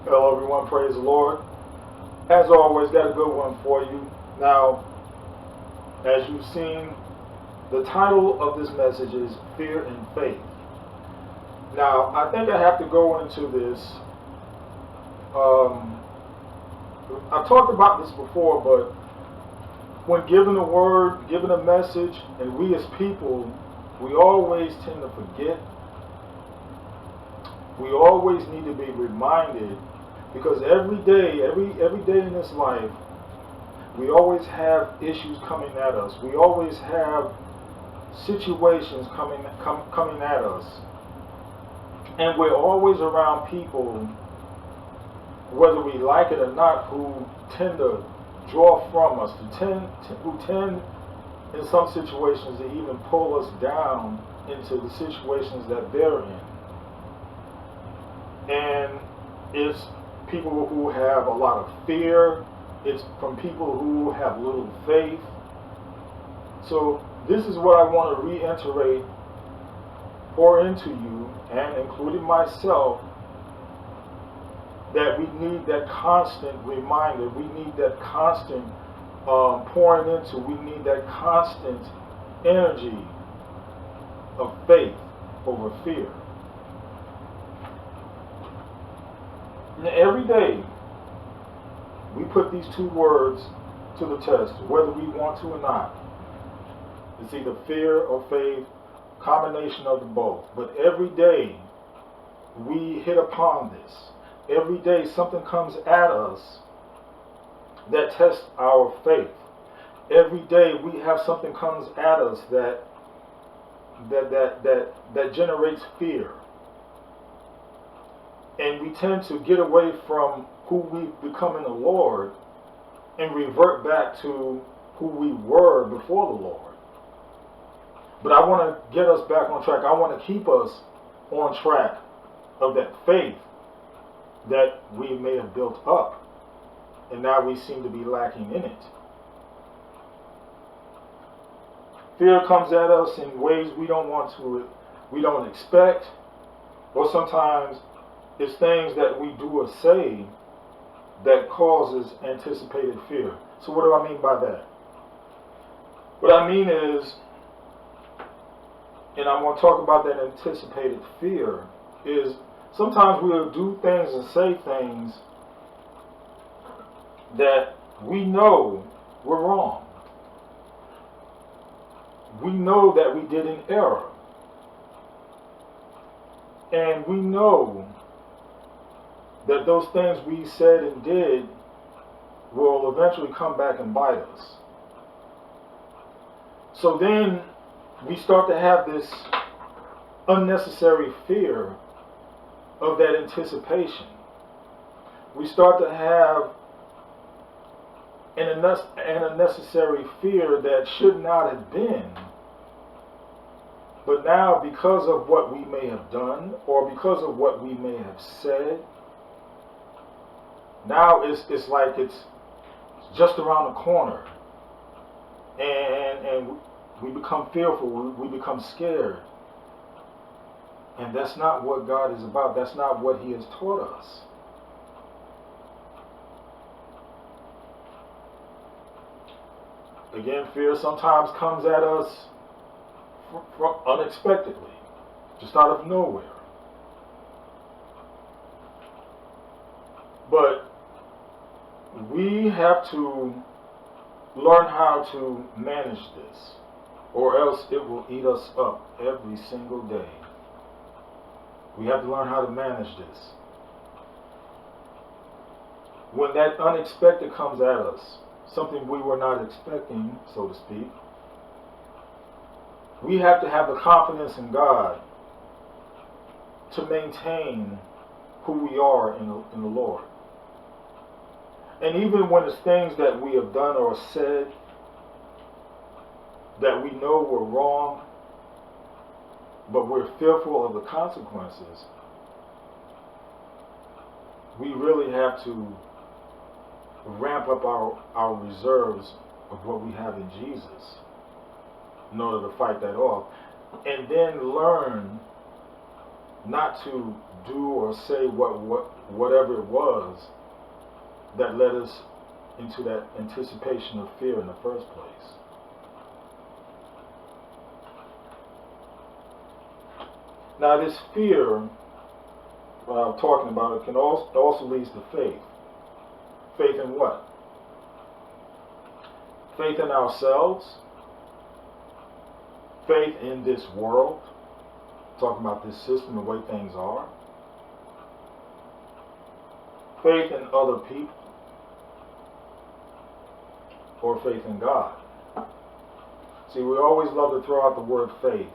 Hello everyone, praise the Lord. As always, got a good one for you. Now, as you've seen, the title of this message is Fear and Faith. Now, I think I have to go into this. I've talked about this before, but when given a word, given a message, and we as people, we always tend to forget. We always need to be reminded, because every day in this life, we always have issues coming at us. We always have situations coming at us, and we're always around people, whether we like it or not, who tend to draw from us, who tend in some situations to even pull us down into the situations that they're in. And it's people who have a lot of fear. It's from people who have little faith. So this is what I want to reiterate, pour into you, and including myself, that we need that constant reminder. We need that constant pouring into. We need that constant energy of faith over fear. Now, every day, we put these two words to the test, whether we want to or not. It's either fear or faith, combination of the both. But every day, we hit upon this. Every day, something comes at us that tests our faith. Every day, we have something comes at us that generates fear. And we tend to get away from who we become in the Lord and revert back to who we were before the Lord. But I want to get us back on track. I want to keep us on track of that faith that we may have built up, and now we seem to be lacking in it. Fear comes at us in ways we don't expect, or sometimes it's things that we do or say that causes anticipated fear. So what do I mean by that? What I mean is, and I want to talk about that anticipated fear, is sometimes we'll do things and say things that we know were wrong. We know that we did an error. And we know that those things we said and did will eventually come back and bite us. So then we start to have this unnecessary fear of that anticipation. We start to have an unnecessary fear that should not have been. But now, because of what we may have done, or because of what we may have said, now it's like it's just around the corner, and we become fearful, we become scared, and that's not what God is about. That's not what He has taught us. Again, fear sometimes comes at us unexpectedly, just out of nowhere. But we have to learn how to manage this, or else it will eat us up every single day. We have to learn how to manage this. When that unexpected comes at us, something we were not expecting, so to speak, we have to have the confidence in God to maintain who we are in the Lord. And even when it's things that we have done or said that we know were wrong, but we're fearful of the consequences, we really have to ramp up our reserves of what we have in Jesus in order to fight that off. And then learn not to do or say whatever it was that led us into that anticipation of fear in the first place. Now, this fear, what I'm talking about, it can also leads to faith. Faith in what? Faith in ourselves. Faith in this world. Talking about this system, the way things are. Faith in other people. Or faith in God. See, we always love to throw out the word faith.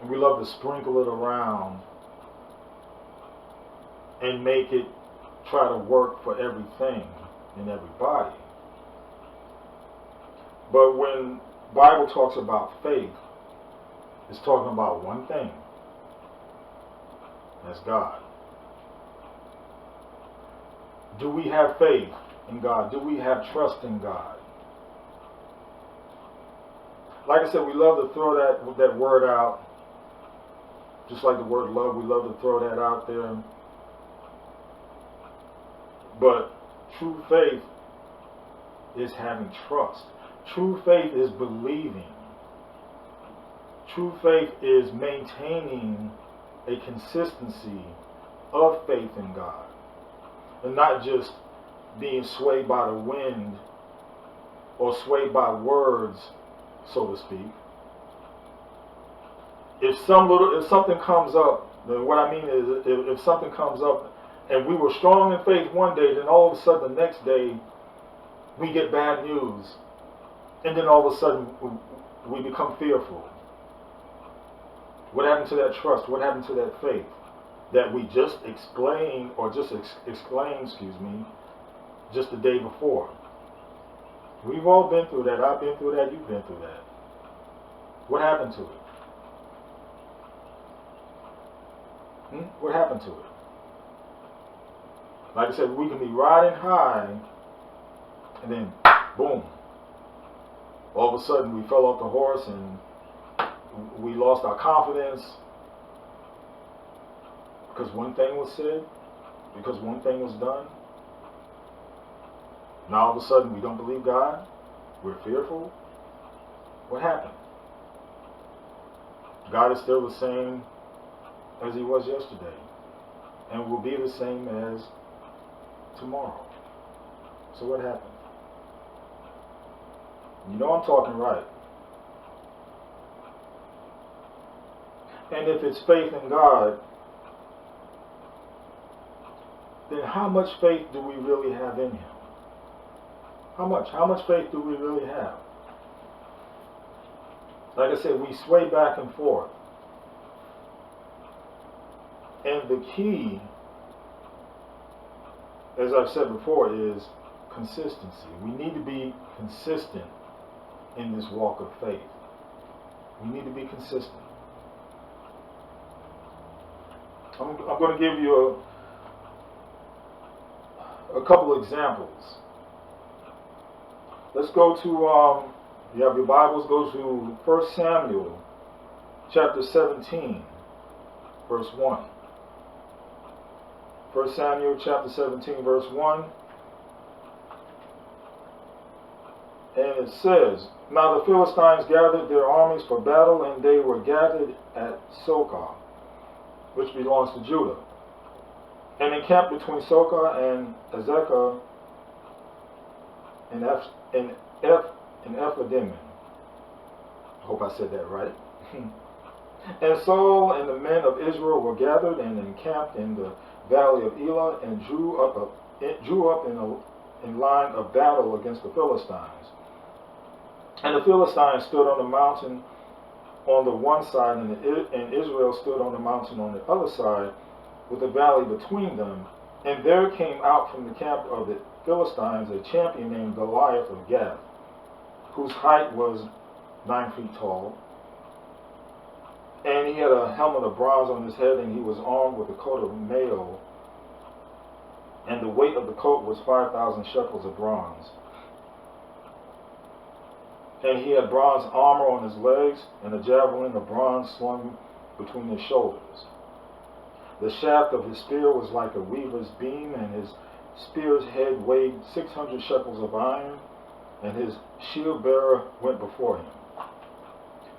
And we love to sprinkle it around and make it try to work for everything and everybody. But when the Bible talks about faith, it's talking about one thing. That's God. Do we have faith in God? Do we have trust in God? Like I said, we love to throw that word out. Just like the word love, we love to throw that out there. But true faith is having trust. True faith is believing. True faith is maintaining a consistency of faith in God. And not just being swayed by the wind or swayed by words, so to speak. If something comes up, then what I mean is if something comes up and we were strong in faith one day, then all of a sudden the next day we get bad news. And then all of a sudden we become fearful. What happened to that trust? What happened to that faith that we just explained exclaimed, just the day before? We've all been through that. I've been through that. You've been through that. What happened to it? What happened to it? Like I said, we can be riding high and then boom. All of a sudden we fell off the horse and we lost our confidence because one thing was said, because one thing was done. Now all of a sudden we don't believe God. We're fearful. What happened? God is still the same as He was yesterday and will be the same as tomorrow. So what happened? You know I'm talking right. And if it's faith in God, then how much faith do we really have in Him? How much? How much faith do we really have? Like I said, we sway back and forth. And the key, as I've said before, is consistency. We need to be consistent in this walk of faith. We need to be consistent. I'm going to give you a couple of examples. Let's go to, you have your Bibles, go to 1 Samuel chapter 17, verse 1. 1 Samuel chapter 17, verse 1. And it says, Now the Philistines gathered their armies for battle, and they were gathered at Socoh, which belongs to Judah, and encamped between Socoh and Azekah in Ephidim. I hope I said that right. And Saul and the men of Israel were gathered and encamped in the valley of Elah, and drew up in line of battle against the Philistines. And the Philistines stood on the mountain on the one side, and Israel stood on the mountain on the other side, with the valley between them. And there came out from the camp of the Philistines a champion named Goliath of Gath, whose height was 9 feet tall. And he had a helmet of bronze on his head, and he was armed with a coat of mail, and the weight of the coat was 5,000 shekels of bronze. And he had bronze armor on his legs, and a javelin of bronze slung between his shoulders. The shaft of his spear was like a weaver's beam, and his spear's head weighed 600 shekels of iron, and his shield bearer went before him.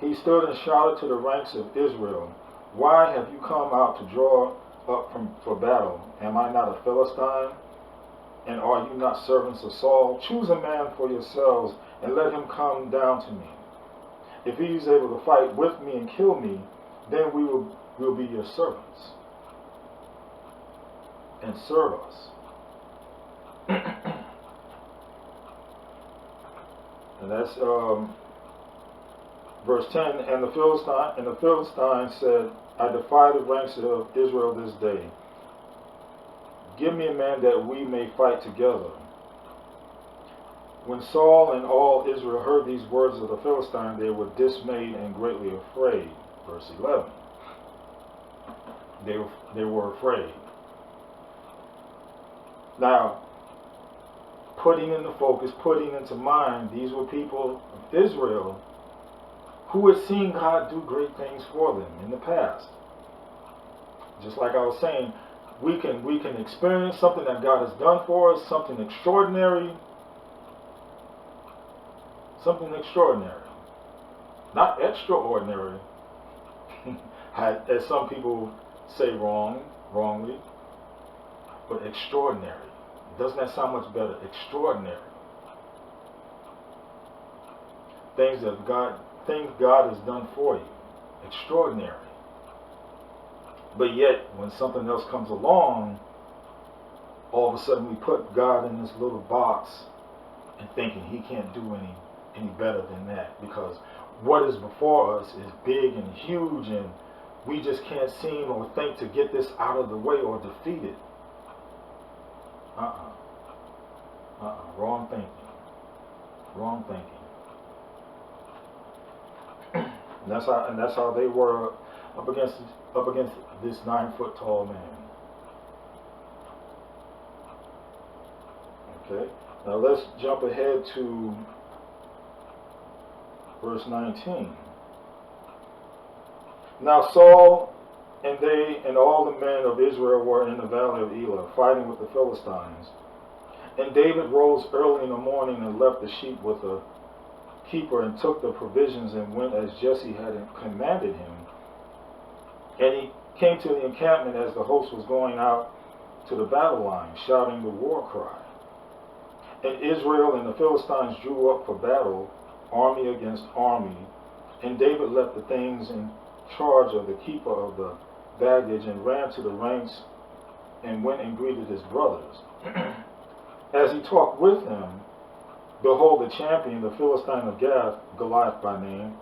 He stood and shouted to the ranks of Israel, "Why have you come out to draw up for battle? Am I not a Philistine? And are you not servants of Saul? Choose a man for yourselves, and let him come down to me. If he is able to fight with me and kill me, then we will be your servants and serve us." And that's verse 10. And the Philistine said, "I defy the ranks of Israel this day. Give me a man that we may fight together." When Saul and all Israel heard these words of the Philistine, they were dismayed and greatly afraid. Verse 11. They were afraid. Now, putting into focus, putting into mind, these were people of Israel who had seen God do great things for them in the past. Just like I was saying, we can experience something that God has done for us, something extraordinary. Something extraordinary. Not extraordinary, as some people say wrongly, but extraordinary. Doesn't that sound much better? Extraordinary. Things God has done for you. Extraordinary. But yet, when something else comes along, all of a sudden we put God in this little box and thinking he can't do any better than that, because what is before us is big and huge, and we just can't seem or think to get this out of the way or defeat it. Wrong thinking. Wrong thinking. And that's how they were up against this 9-foot tall man. Okay. Now let's jump ahead to verse 19. Now Saul and they and all the men of Israel were in the valley of Elah, fighting with the Philistines. And David rose early in the morning and left the sheep with a keeper, and took the provisions and went as Jesse had commanded him. And he came to the encampment as the host was going out to the battle line, shouting the war cry. And Israel and the Philistines drew up for battle, army against army. And David left the things in charge of the keeper of the baggage, and ran to the ranks and went and greeted his brothers. As he talked with him, behold, the champion, the Philistine of Gath, Goliath by name,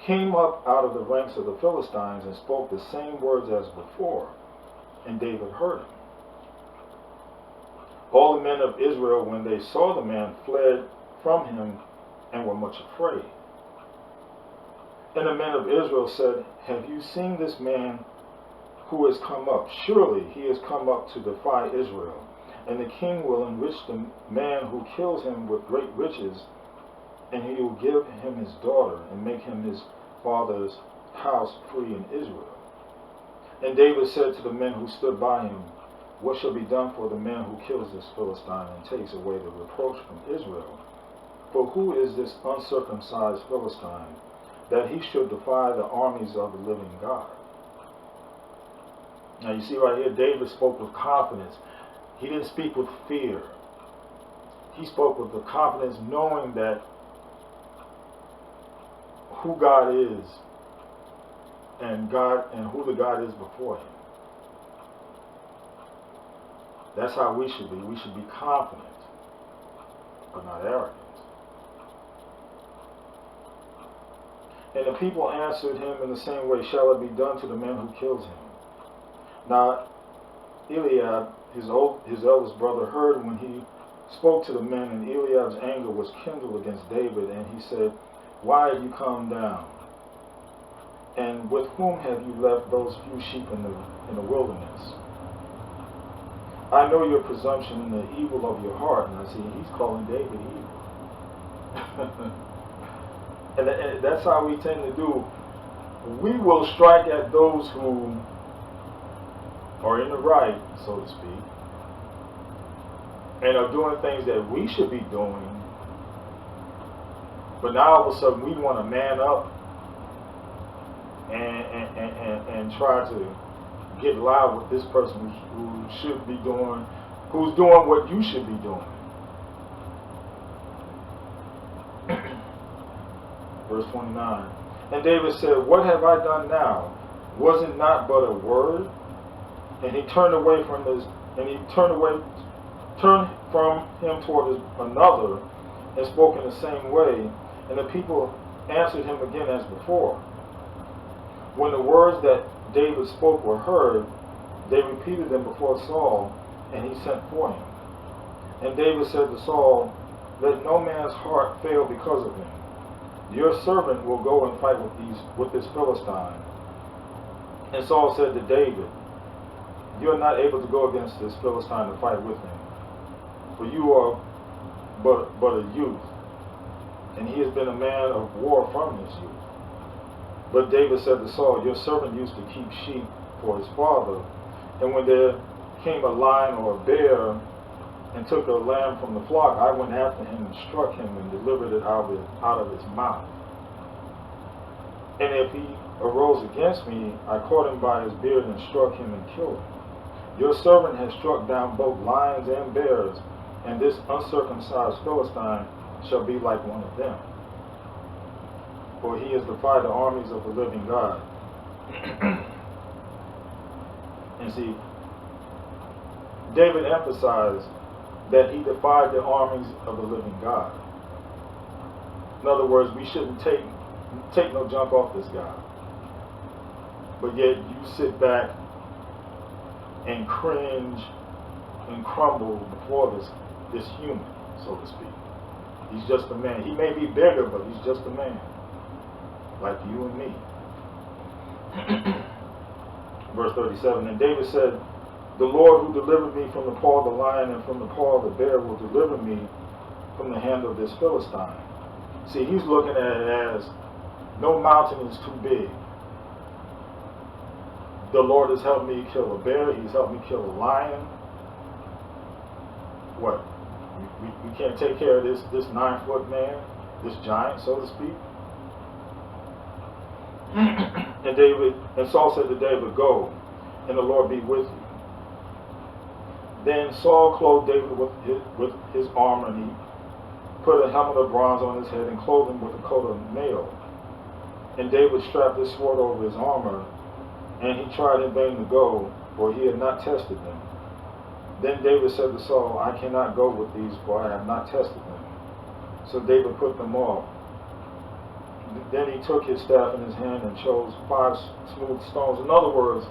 came up out of the ranks of the Philistines and spoke the same words as before, and David heard him. All the men of Israel, when they saw the man, fled from him and were much afraid. And the men of Israel said, "Have you seen this man who has come up? Surely he has come up to defy Israel. And the king will enrich the man who kills him with great riches, and he will give him his daughter, and make him his father's house free in Israel." And David said to the men who stood by him, "What shall be done for the man who kills this Philistine and takes away the reproach from Israel? For who is this uncircumcised Philistine, that he should defy the armies of the living God?" Now you see right here, David spoke with confidence. He didn't speak with fear. He spoke with the confidence, knowing that who God is and who the God is before him. That's how we should be. We should be confident, but not arrogant. And the people answered him in the same way, "Shall it be done to the man who kills him?" Now Eliab, his eldest brother, heard when he spoke to the men, and Eliab's anger was kindled against David, and he said, "Why have you come down? And with whom have you left those few sheep in the wilderness? I know your presumption and the evil of your heart." And I see he's calling David evil. And that's how we tend to do. We will strike at those who or in the right, so to speak, and are doing things that we should be doing, but now all of a sudden we want to man up and try to get loud with this person who should be doing, who's doing what you should be doing. Verse 29. And David said, what have I done now? Was it not but a word? And he turned away from him toward another, and spoke in the same way. And the people answered him again as before. When the words that David spoke were heard, they repeated them before Saul, and he sent for him. And David said to Saul, let no man's heart fail because of him. Your servant will go and fight with this Philistine. And Saul said to David, you are not able to go against this Philistine to fight with him, for you are but a youth, and he has been a man of war from his youth. But David said to Saul, your servant used to keep sheep for his father, and when there came a lion or a bear and took a lamb from the flock, I went after him and struck him and delivered it out of his mouth. And if he arose against me, I caught him by his beard and struck him and killed him. Your servant has struck down both lions and bears, and this uncircumcised Philistine shall be like one of them. For he has defied the armies of the living God. And see, David emphasized that he defied the armies of the living God. In other words, we shouldn't take no junk off this guy. But yet you sit back and cringe and crumble before this human, so to speak. He's just a man. He may be bigger, but he's just a man, like you and me. Verse 37, and David said, the Lord who delivered me from the paw of the lion and from the paw of the bear will deliver me from the hand of this Philistine. See, he's looking at it as no mountain is too big. The Lord has helped me kill a bear. He's helped me kill a lion. What? We can't take care of this 9-foot man, this giant, so to speak. And Saul said to David, go, and the Lord be with you. Then Saul clothed David with his armor, and he put a helmet of bronze on his head and clothed him with a coat of mail. And David strapped his sword over his armor, and he tried in vain to go, for he had not tested them. Then David said to Saul, I cannot go with these, for I have not tested them. So David put them off. Then he took his staff in his hand and chose 5 smooth stones. In other words,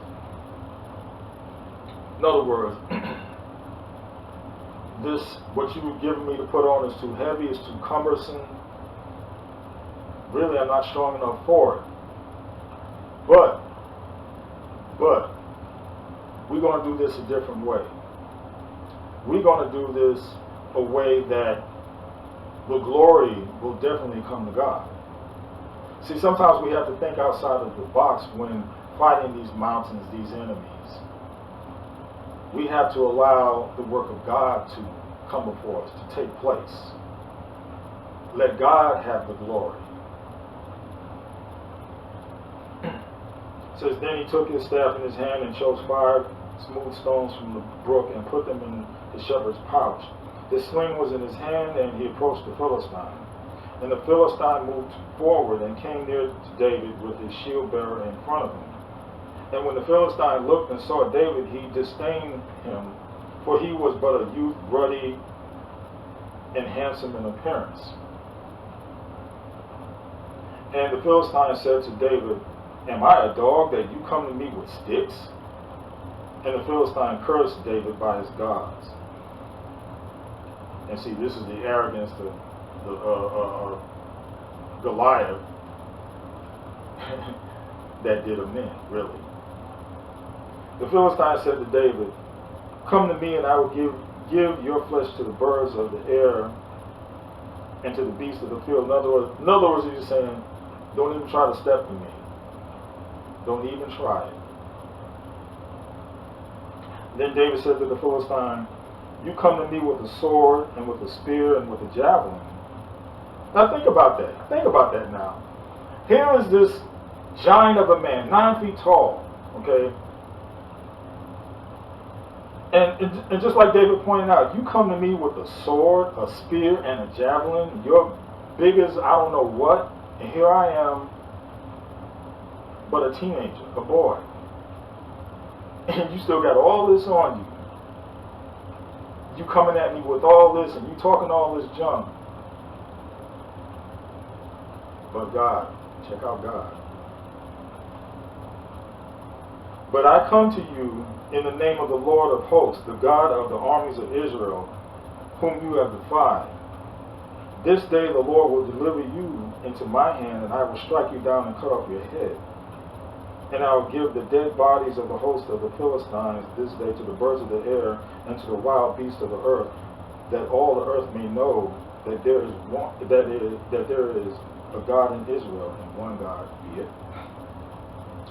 this, what you've given me to put on is too heavy, it's too cumbersome. Really, I'm not strong enough for it. But we're going to do this a different way. We're going to do this a way that the glory will definitely come to God. See, sometimes we have to think outside of the box when fighting these mountains, these enemies. We have to allow the work of God to come before us, to take place. Let God have the glory. It says, then he took his staff in his hand and chose 5 smooth stones from the brook and put them in his shepherd's pouch. His sling was in his hand, and he approached the Philistine. And the Philistine moved forward and came near to David with his shield bearer in front of him. And when the Philistine looked and saw David, he disdained him, for he was but a youth, ruddy and handsome in appearance. And the Philistine said to David, am I a dog that you come to me with sticks? And the Philistine cursed David by his gods. And see, this is the arrogance of Goliath that did him in, really. The Philistine said to David, come to me and I will give your flesh to the birds of the air and to the beasts of the field. In other words, he's saying, don't even try to step to me. Don't even try it. Then David said to the Philistine, you come to me with a sword and with a spear and with a javelin. Now think about that. Think about that now. Here is this giant of a man, 9 feet tall, okay? And just like David pointed out, you come to me with a sword, a spear, and a javelin. You're big as I don't know what, and here I am, but a teenager, a boy. And you still got all this on you. You coming at me with all this, and you talking all this junk. But God, check out God. But I come to you in the name of the Lord of hosts, the God of the armies of Israel, whom you have defied. This day the Lord will deliver you into my hand, and I will strike you down and cut off your head. And I will give the dead bodies of the host of the Philistines this day to the birds of the air and to the wild beasts of the earth, that all the earth may know that there is a God in Israel, and one God be it.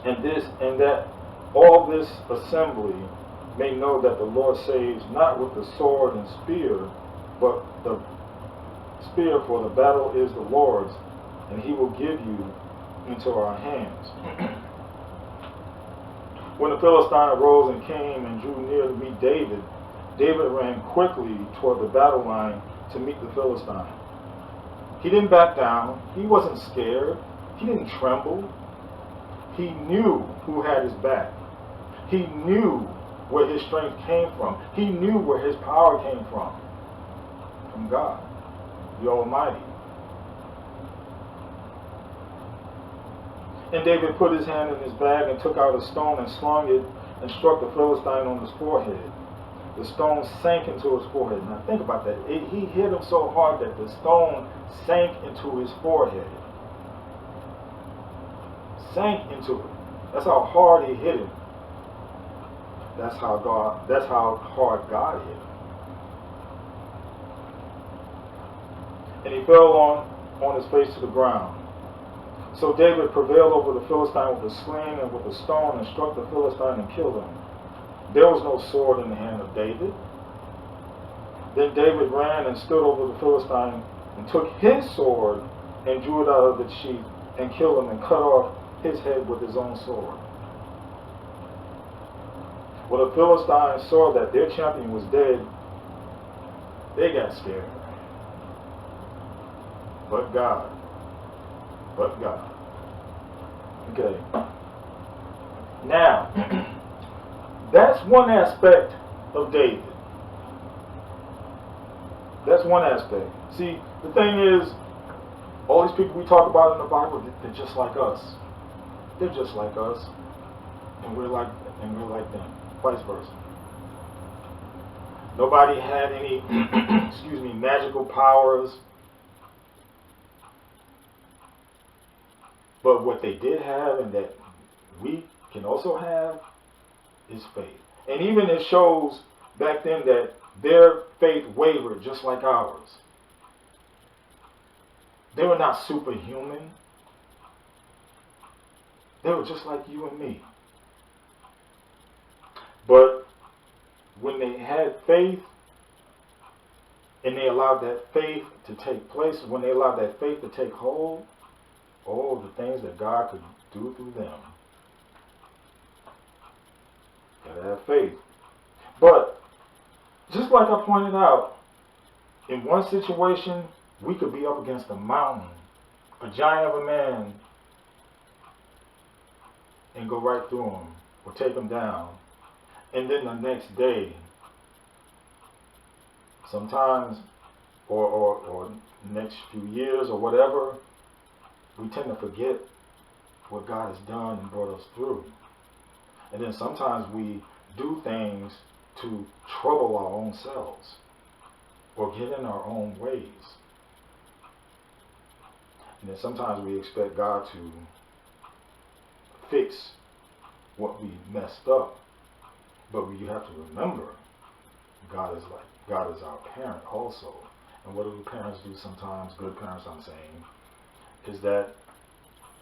And that all this assembly may know that the Lord saves not with the sword and spear, but the spear, for the battle is the Lord's, and he will give you into our hands. When the Philistine arose and came and drew near to meet David, David ran quickly toward the battle line to meet the Philistine. He didn't back down. He wasn't scared. He didn't tremble. He knew who had his back. He knew where his strength came from. He knew where his power came from God, the Almighty. And David put his hand in his bag and took out a stone and slung it and struck the Philistine on his forehead. The stone sank into his forehead. Now think about that. He hit him so hard that the stone sank into his forehead. Sank into it. That's how hard he hit him. That's how hard God hit him. And he fell on his face to the ground. So David prevailed over the Philistine with a sling and with a stone, and struck the Philistine and killed him. There was no sword in the hand of David. Then David ran and stood over the Philistine and took his sword and drew it out of its sheath and killed him and cut off his head with his own sword. When the Philistines saw that their champion was dead, they got scared. But God. Okay. Now, that's one aspect of David. That's one aspect. See, the thing is, all these people we talk about in the Bible, they're just like us. They're just like us, and we're like them. Vice versa. Nobody had any, magical powers. But what they did have, and that we can also have, is faith. And even it shows back then that their faith wavered just like ours. They were not superhuman. They were just like you and me. But when they had faith, and they allowed that faith to take place, when they allowed that faith to take hold, oh, the things that God could do through them. Gotta have faith. But, just like I pointed out, in one situation, we could be up against a mountain, a giant of a man, and go right through him, or take him down. And then the next day, sometimes, or next few years, or whatever, we tend to forget what God has done and brought us through. And then sometimes we do things to trouble our own selves or get in our own ways. And then sometimes we expect God to fix what we messed up. But you have to remember, God is our parent also. And what do parents do sometimes, good parents I'm saying, is that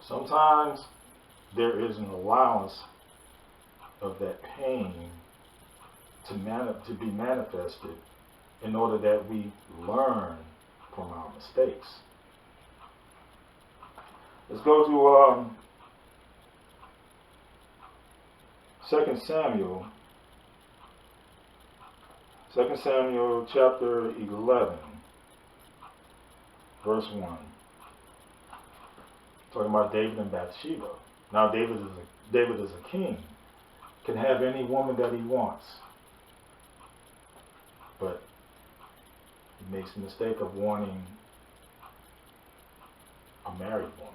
sometimes there is an allowance of that pain to be manifested in order that we learn from our mistakes. Let's go to 2 Samuel. 2 Samuel chapter 11, verse 1. Talking about David and Bathsheba. Now David is a king. Can have any woman that he wants. But he makes the mistake of wanting a married woman.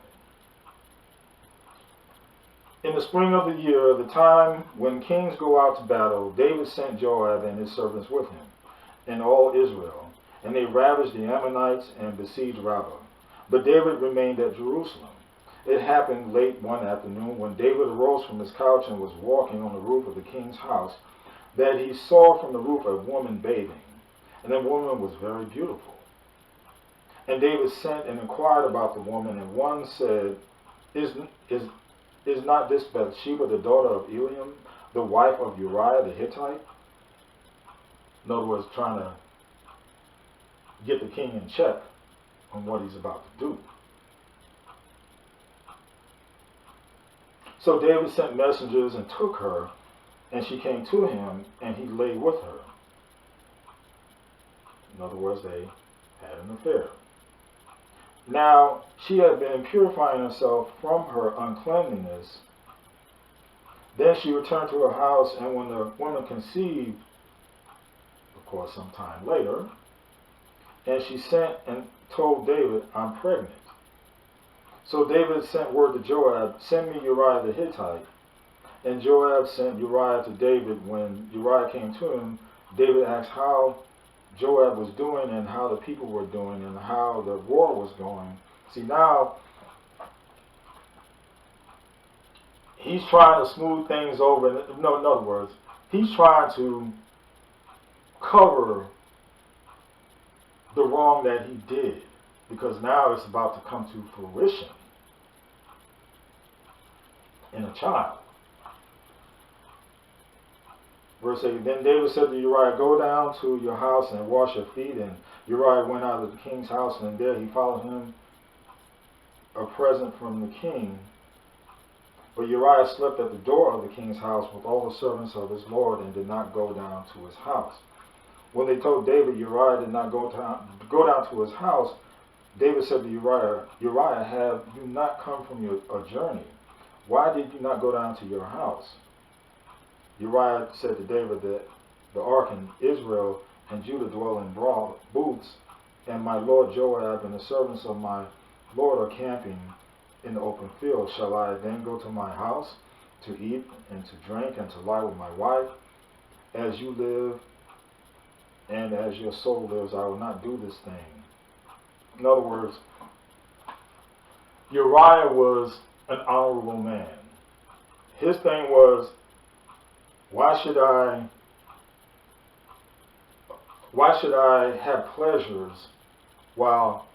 In the spring of the year, the time when kings go out to battle, David sent Joab and his servants with him, and all Israel, and they ravaged the Ammonites and besieged Rabbah. But David remained at Jerusalem. It happened late one afternoon, when David arose from his couch and was walking on the roof of the king's house, that he saw from the roof a woman bathing, and the woman was very beautiful. And David sent and inquired about the woman, and one said, Is not this Bathsheba, the daughter of Eliam, the wife of Uriah the Hittite? In other words, trying to get the king in check on what he's about to do. So David sent messengers and took her, and she came to him, and he lay with her. In other words, they had an affair. Now, she had been purifying herself from her uncleanliness. Then she returned to her house, and when the woman conceived, of course, some time later, and she sent and told David, I'm pregnant. So David sent word to Joab, send me Uriah the Hittite. And Joab sent Uriah to David. When Uriah came to him, David asked how Joab was doing and how the people were doing and how the war was going. See, now he's trying to smooth things over. No, in other words, he's trying to cover the wrong that he did, because now it's about to come to fruition in a child. Verse 8, then David said to Uriah, go down to your house and wash your feet. And Uriah went out of the king's house, and there he followed him a present from the king. But Uriah slept at the door of the king's house with all the servants of his lord, and did not go down to his house. When they told David Uriah did not go down to his house, David said to Uriah, have you not come from a journey? Why did you not go down to your house? Uriah said to David that the ark in Israel and Judah dwell in broad booths, and my lord Joab and the servants of my lord are camping in the open field. Shall I then go to my house to eat and to drink and to lie with my wife? As you live and as your soul lives, I will not do this thing. In other words, Uriah was an honorable man. His thing was, why should I have pleasures while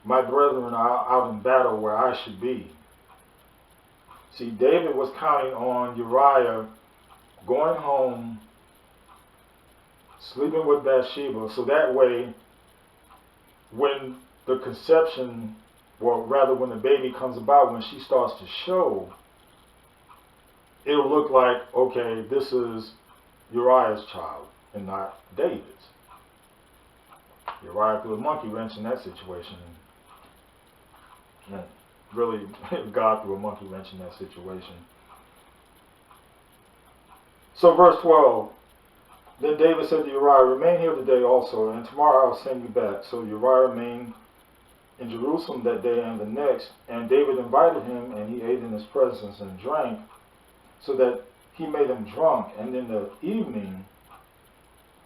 my brethren are out in battle where I should be? See, David was counting on Uriah going home, sleeping with Bathsheba, so that way when the conception, or rather when the baby comes about, when she starts to show, it'll look like, okay, this is Uriah's child and not David's. Uriah threw a monkey wrench in that situation. And really, God threw a monkey wrench in that situation. So verse 12, then David said to Uriah, remain here today also, and tomorrow I'll send you back. So Uriah remained in Jerusalem that day and the next, and David invited him, and he ate in his presence and drank, so that he made him drunk. And in the evening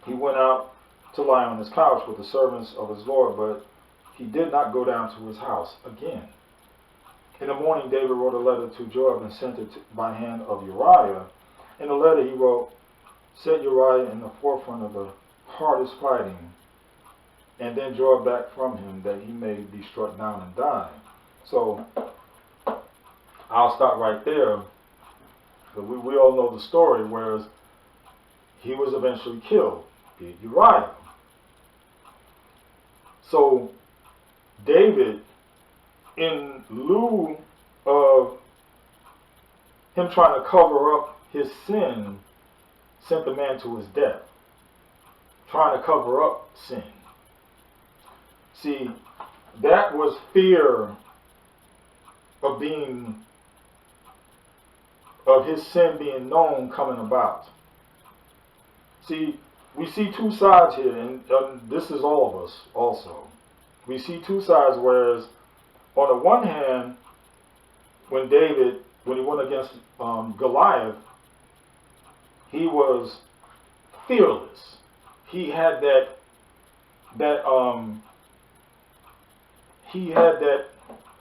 he went out to lie on his couch with the servants of his lord, but he did not go down to his house again. In the morning David wrote a letter to Joab and sent it by hand of Uriah. In the letter he wrote, set Uriah in the forefront of the hardest fighting, and then draw back from him, that he may be struck down and die. So I'll stop right there. But we all know the story, whereas he was eventually killed, Uriah. So David, in lieu of him trying to cover up his sin, sent the man to his death, trying to cover up sin. See, that was fear of his sin being known coming about. See, we see two sides here, and this is all of us also. We see two sides, whereas on the one hand, when he went against Goliath, he was fearless. He had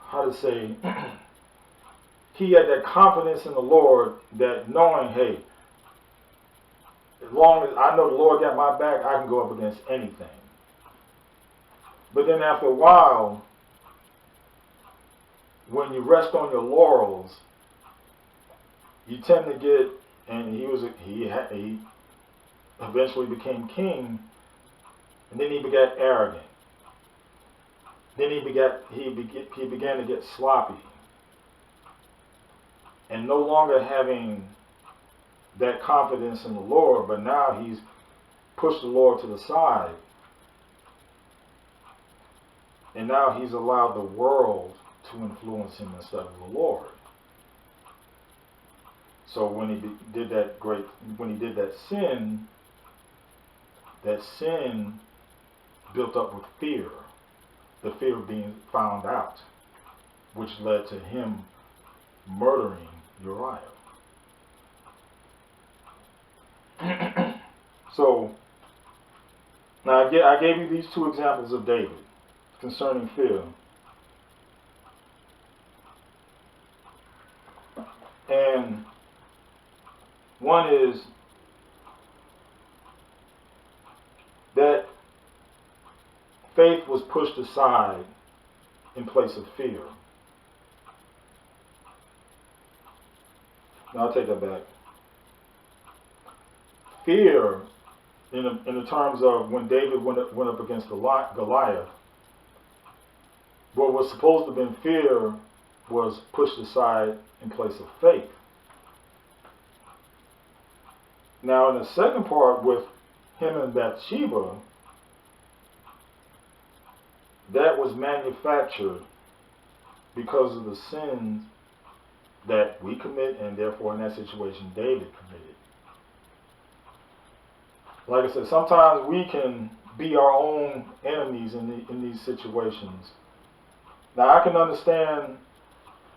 how to say, he had that confidence in the Lord, that knowing, hey, as long as I know the Lord got my back, I can go up against anything. But then after a while, when you rest on your laurels, you tend to get, and he eventually became king, and then he begat arrogant. Then he began to get sloppy, and no longer having that confidence in the Lord, but now he's pushed the Lord to the side, and now he's allowed the world to influence him instead of the Lord. So when he did that sin built up with fear, the fear of being found out, which led to him murdering Uriah. So now I gave you these two examples of David concerning fear. And one is that faith was pushed aside in place of fear. Now I'll take that back. Fear, in the terms of when David went up against Goliath, what was supposed to have been fear was pushed aside in place of faith. Now in the second part with him and Bathsheba, that was manufactured because of the sins that we commit, and therefore in that situation David committed. Like I said, sometimes we can be our own enemies in these situations. Now I can understand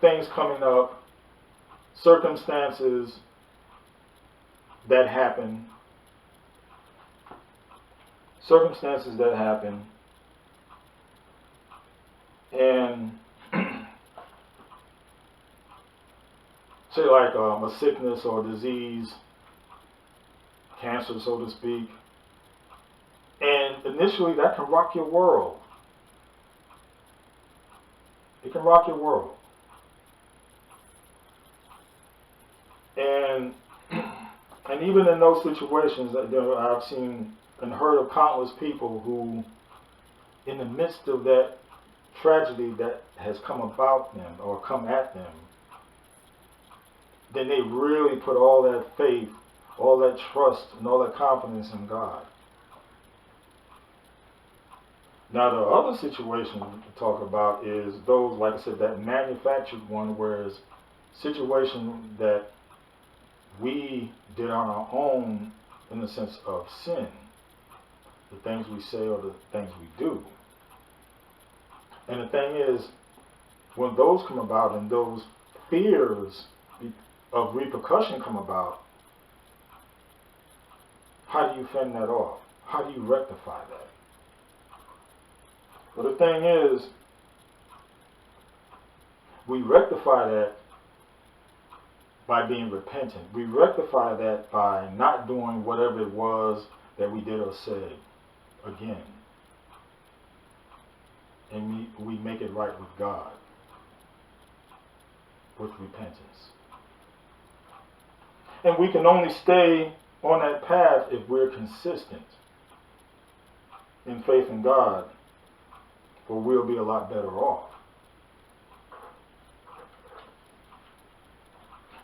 things coming up, circumstances that happen, and say like a sickness or a disease, cancer so to speak, and initially that can rock your world. It can rock your world. And even in those situations, I've seen and heard of countless people who, in the midst of that tragedy that has come about them or come at them, then they really put all that faith, all that trust, and all that confidence in God. Now the other situation to talk about is those, like I said, that manufactured one, whereas situation that we did on our own in the sense of sin, the things we say or the things we do. And the thing is, when those come about and those fears of repercussion come about, how do you fend that off? How do you rectify that? But the thing is, we rectify that by being repentant. We rectify that by not doing whatever it was that we did or said again. And we make it right with God with repentance. And we can only stay on that path if we're consistent in faith in God, or we'll be a lot better off.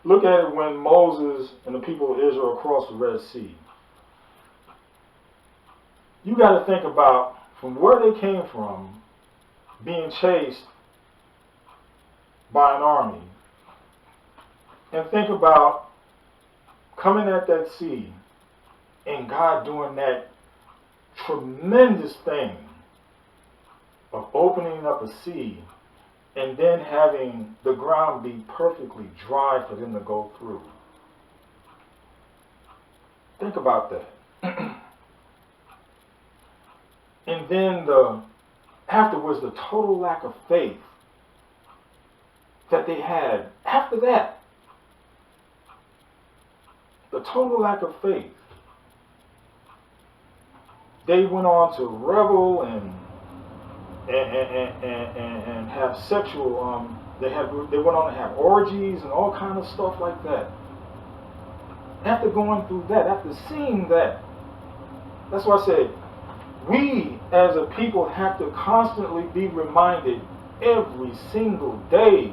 Look at it when Moses and the people of Israel crossed the Red Sea. You got to think about from where they came from, being chased by an army, and think about coming at that sea and God doing that tremendous thing of opening up a sea and then having the ground be perfectly dry for them to go through. Think about that. And then afterwards, the total lack of faith that they had after that. The total lack of faith. They went on to revel and have sexual. They went on to have orgies and all kind of stuff like that. After going through that, after seeing that, that's why I said we as a people have to constantly be reminded every single day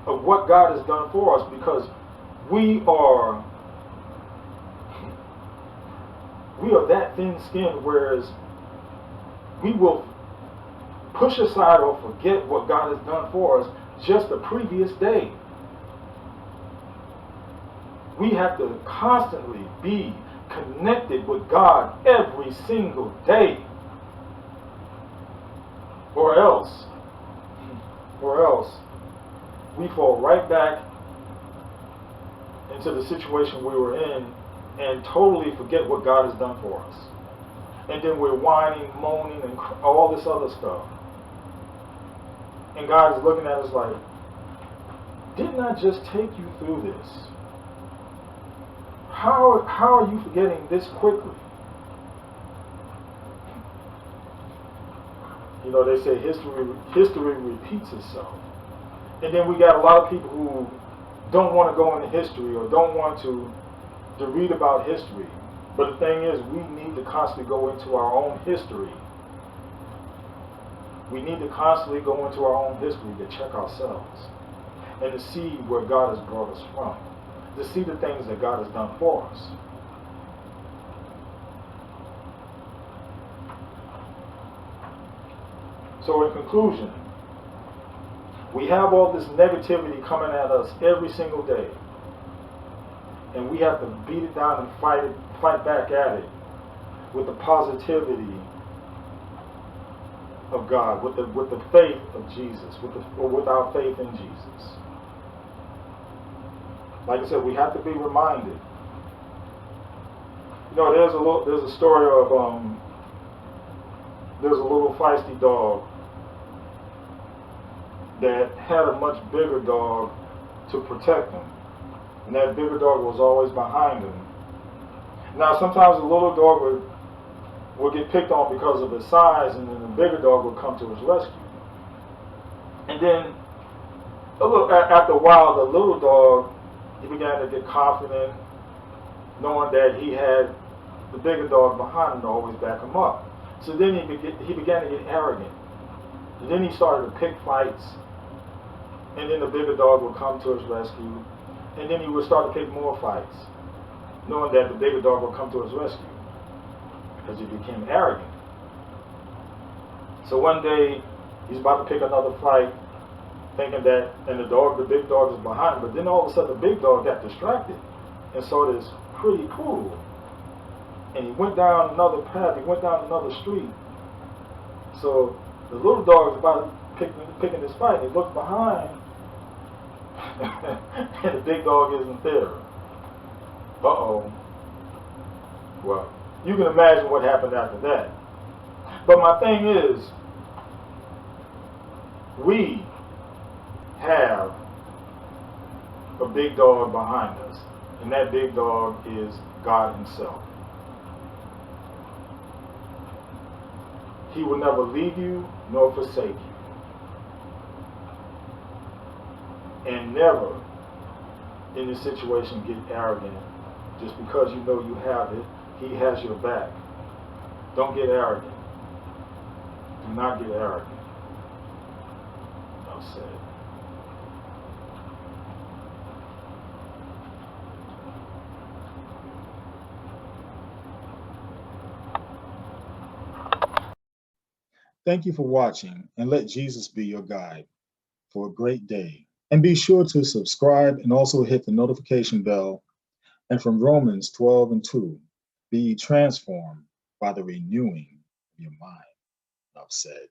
of what God has done for us, because we are that thin-skinned, whereas we will push aside or forget what God has done for us just the previous day. We have to constantly be connected with God every single day, or else we fall right back into the situation we were in and totally forget what God has done for us. And then we're whining, moaning, and all this other stuff. And God is looking at us like, didn't I just take you through this? How are you forgetting this quickly? You know, they say history repeats itself. And then we got a lot of people who don't want to go into history or don't want to read about history. But the thing is, we need to constantly go into our own history. We need to constantly go into our own history to check ourselves and to see where God has brought us from, to see the things that God has done for us. So in conclusion, we have all this negativity coming at us every single day. And we have to beat it down and fight back at it with the positivity of God, with the faith of Jesus, with our faith in Jesus. Like I said, we have to be reminded. You know, there's a story of there's a little feisty dog that had a much bigger dog to protect him. And that bigger dog was always behind him. Now, sometimes the little dog would get picked on because of his size, and then the bigger dog would come to his rescue. And then, after a while, the little dog, he began to get confident, knowing that he had the bigger dog behind him to always back him up. So then he began to get arrogant. And then he started to pick fights, and then the bigger dog would come to his rescue. And then he would start to pick more fights, knowing that the bigger dog would come to his rescue, because he became arrogant. So one day, he's about to pick another fight, thinking that, and the big dog is behind him, but then all of a sudden the big dog got distracted and saw this pretty pool. And he went down another path, he went down another street. So the little dog is about to picking this fight, and he looks behind, and the big dog isn't there. Uh-oh. Well, you can imagine what happened after that. But my thing is, we have a big dog behind us, and that big dog is God Himself. He will never leave you nor forsake you. And never in this situation get arrogant Just because you know you have it, he has your back. Don't get arrogant. Do not get arrogant. Enough said. Thank you for watching, and let Jesus be your guide for a great day. And be sure to subscribe and also hit the notification bell. And from Romans 12:2, be transformed by the renewing of your mind. Enough said.